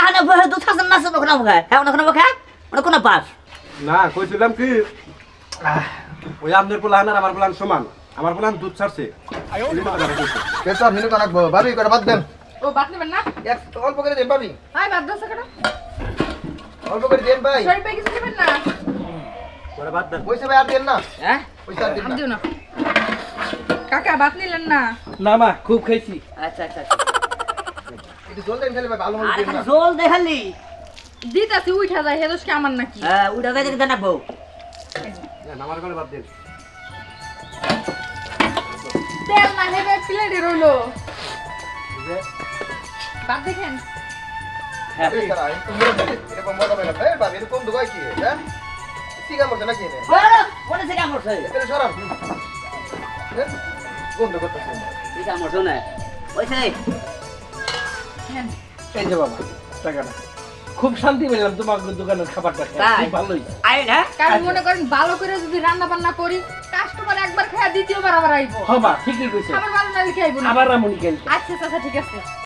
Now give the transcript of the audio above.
হানে বহে দুধ খাচ্ছেন না সব ওখানে মুখে হ্যাঁ ওখানে মুখে ওটা কোন পাস না কইছিলাম কি ওই আপনার পোলাহান আর আমার পোলাহান সমান আমার পোলাহান দুধ ছাড়ছে কেসা মিনু কানাকবো ভাবি করে বাদ দেন ও বাদ নেবেন না এক অল্প করে দেন ভাবি হাই বাদ দাও সেটা অল্প করে দেন ভাই শরীর পেয়ে কিছু নেবেন না করে বাদ দেন পয়সা ভাই আর দেন না হ্যাঁ পয়সা আর দেন আমি না দিও না কাকা বাদ নিলেন না না মা খুব খাইছি আচ্ছা আচ্ছা আচ্ছা একটু জল দেন খেলে ভাই ভালো মতো আরে দেন না জল দেখালি দিতাছি উঠা যায় হেদোস কি আমার নাকি হ্যাঁ উড়া যাই দেখে জানাবো আমার করে বাদ দেন তেল না হেবে প্লেটে রইলো বাদ দেখেন এই সারা একটু মেরে দেন এরকম মজা পাইলাম এই ভাবি এরকম দুগাই কি হ্যাঁ ঠিক আছে নাকি এনে কোনে থেকে আমরছে এখানে সরান বন্ধ করতেছেন ঠিক আমরছে না ওইছে নেন। এই যে বাবা টাকাটা খুব শান্তি পেলাম তোমার দোকানের খাবারটা খেয়ে তাই? খুব ভালোই আই না কারণ মনে করেন ভালো করে যদি রান্না বান্না করি কাস্টমার একবার খায় দ্বিতীয়বার আবার আইবো হবা ঠিকই কইছো আমার ভালো না খেয়ে আইবো না আবার রামুনি খেলতে আচ্ছা আচ্ছা ঠিক আছে